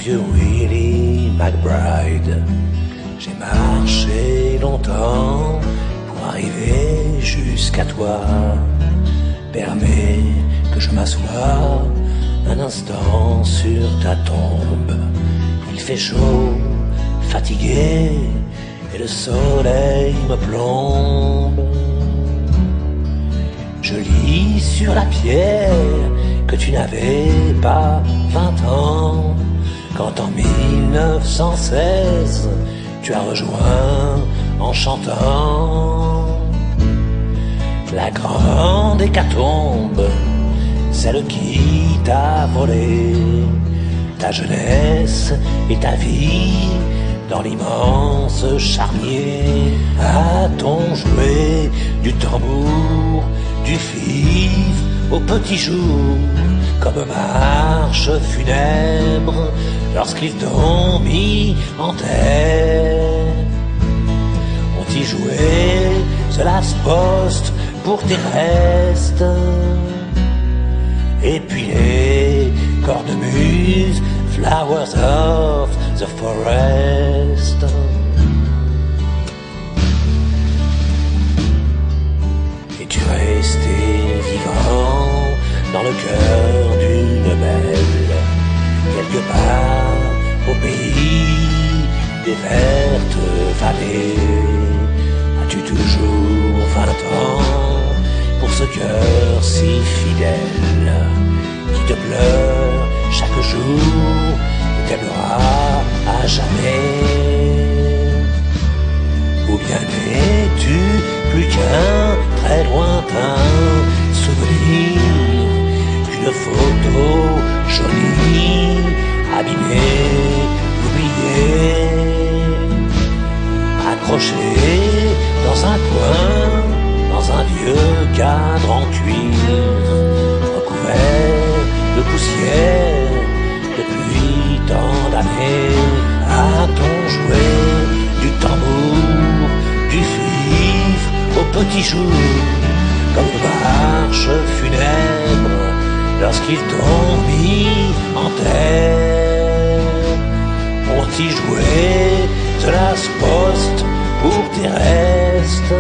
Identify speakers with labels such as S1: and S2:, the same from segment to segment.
S1: vieux Willie McBride. J'ai marché longtemps pour arriver jusqu'à toi. Permets que je m'assoie un instant sur ta tombe. Il fait chaud, fatigué, et le soleil me plombe. Je lis sur la pierre que tu n'avais pas 20 ans, quand en 1916 tu as rejoint en chantant la grande hécatombe, celle qui t'a volé ta jeunesse et ta vie dans l'immense charnier. A-t-on joué du tambour, du fifre au petit jour, comme marche funèbre lorsqu'ils t'ont mis en terre? On-t'y joué ce last post pour tes restes, et puis les cornemuses, flowers of the forest. Et tu restais vivant dans le cœur d'une belle, quelque part au pays des vertes vallées. As-tu toujours 20 ans pour ce cœur si fidèle qui te pleure chaque jour et t'aimera à jamais? Ou bien n'es-tu plus qu'un très lointain souvenir, qu'une photo jolie, abîmée, oubliée, accrochée dans un coin, dans un vieux cadre en cuir, recouvert de poussière depuis tant d'années? A-t-on joué du tambour, du fifre au petit jour, comme marche funèbre lorsqu'ils t'ont mis en terre? On-t'y joué de last post pour tes restes,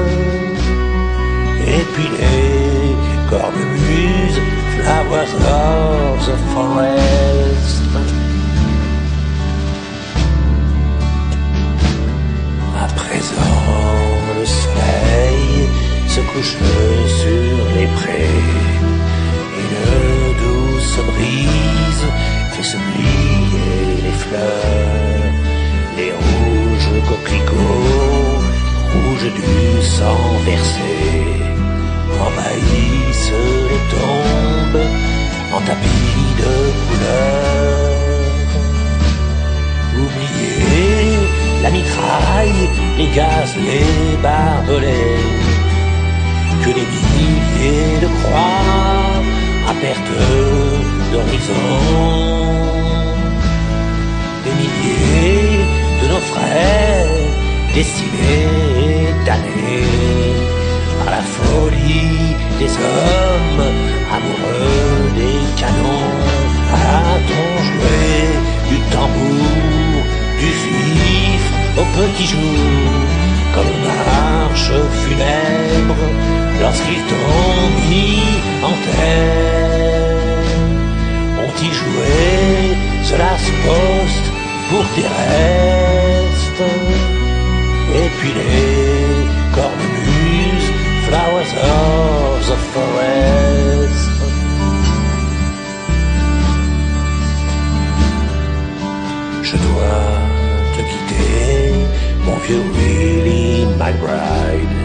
S1: et puis les cornemuses, flowers of the forest. À présent, le soleil se couche sur les prés, une douce brise fait se plier les fleurs. Les rouges coquelicots, rouges du sang versé, envahissent les tombes en tapis de couleurs. Oubliez la mitraille, les gaz, les barbelés, que les milliers de croix à perte d'horizon. Des milliers de nos frères décimés d'années par la folie des hommes amoureux des canons. A-t-on joué du tambour, du fifre au petit jour, comme marche funèbre lorsqu'ils t'ont mis en terre? On-t'y joué ce last post pour tes restes, et puis les cornemuses, flowers of the forest. Je dois te quitter, mon vieux Willie McBride,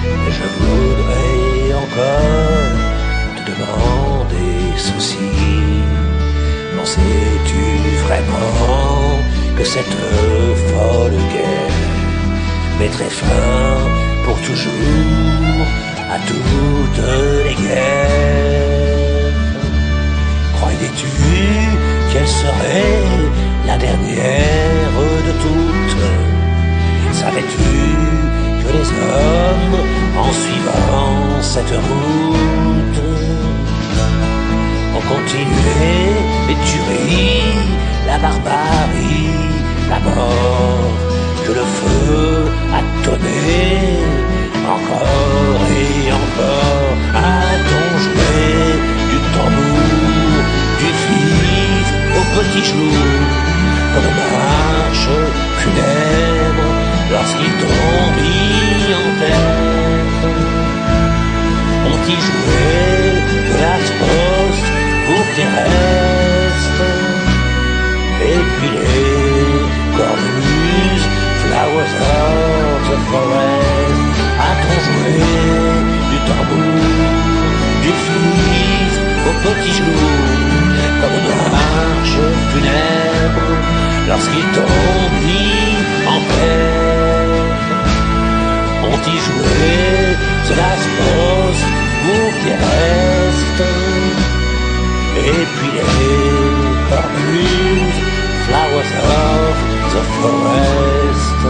S1: et je voudrais encore te demander ceci. N'en sais-tu vraiment que cette folle guerre mettrait fin pour toujours à toutes les guerres? Croyais-tu qu'elle serait la dernière de toutes? Savais-tu que les hommes, en suivant cette route, ont continué les tueries, la barbarie, Paris, la mort, que le feu a tonné. Encore et encore a-t-on joué du tambour, du fif au petit jour, comme marche funèbre lorsqu'il tombit en terre. On y jouait de la poste pour qu'il reste, et puis les cornemuses, flowers of the forest. A-t-on joué du tambour, du fif au petit jour, comme marche funèbre lorsqu'il tombit en terre. On y jouait de la poste pour qu'il reste, et puis les cornemuses, flowers of the forest.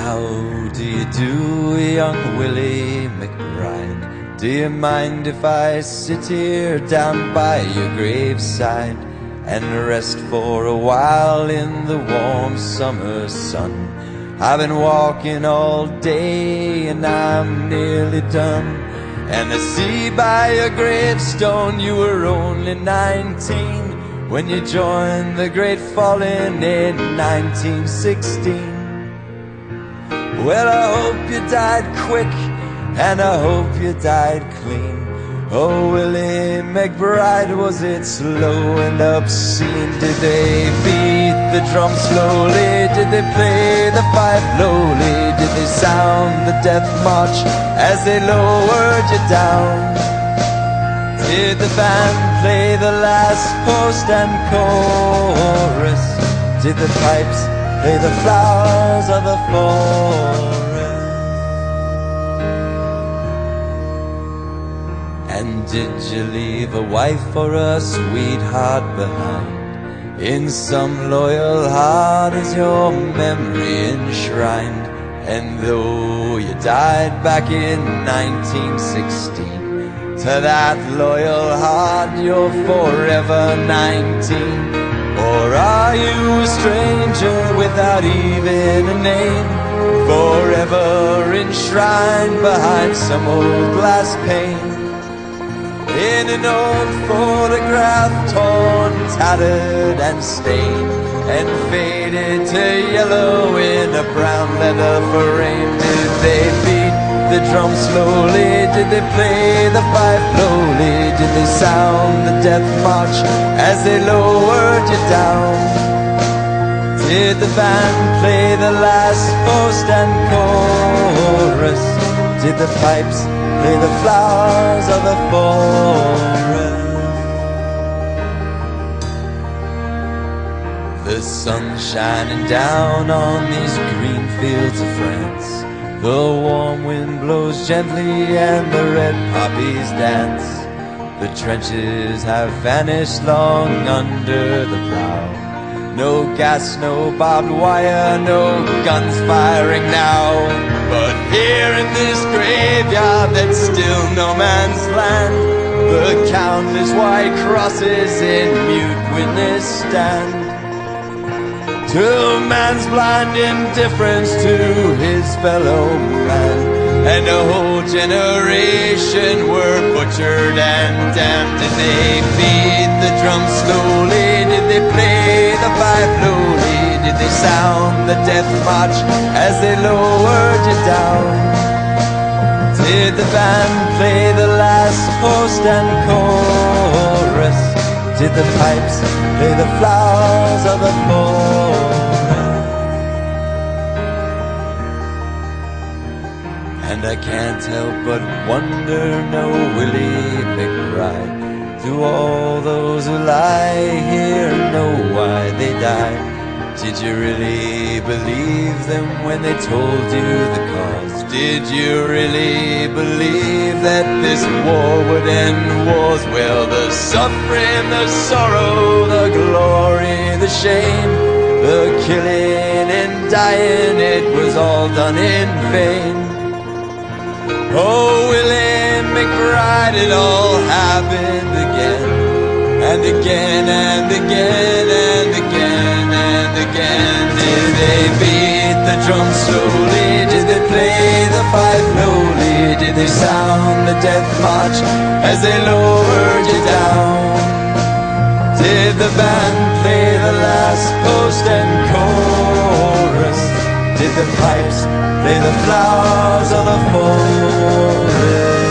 S2: How do you do, young Willie McBride? Do you mind if I sit here down by your graveside and rest for a while in the warm summer sun? I've been walking all day and I'm nearly done, and I see by your gravestone you were only 19 when you joined the Great Falling in 1916. Well, I hope you died quick, and I hope you died clean. Oh, Willie McBride, was it slow and obscene? Did they beat the drum slowly? Did they play the fife lowly? Did they sound the death march as they lowered you down? Did the band play the last post and chorus? Did the pipes play the flowers of the forest? And did you leave a wife or a sweetheart behind? In some loyal heart is your memory enshrined. And though you died back in 1916, to that loyal heart you're forever 19. Or are you a stranger without even a name, forever enshrined behind some old glass pane, in an old photograph torn, tattered and stained, and faded to yellow in a brown leather frame? Did they beat the drum slowly? Did they play the fife lowly? Did they sound the death march as they lowered you down? Did the band play the last post and chorus? Did the pipes play the flowers of the forest? The sun shining down on these green fields of France. The warm wind blows gently and the red poppies dance. The trenches have vanished long under the plow. No gas, no barbed wire, no guns firing now. But here in this graveyard that's still no man's land, the countless white crosses in mute witness stand to man's blind indifference to his fellow man. And a whole generation were butchered and damned. Did they beat the drum slowly? Did they play the fife lowly? Did they sound the death march as they lowered you down? Did the band play the last post and chorus? Did the pipes play the flowers of the forest? And I can't help but wonder, no Willie McBride, do all those who lie here know why they died? Did you really believe them when they told you the cause? Did you really believe that this war would end wars? Well, the suffering, the sorrow, the glory, the shame, the killing and dying, it was all done in vain. Oh, Willie McBride, it all happened again, and again, and again, and again, and again. Did they beat the drum slowly? Did they play the fife lowly? Did they sound the death march as they lowered you down? Did the band play the last post and chorus? Did the pipes play the flowers of the forest?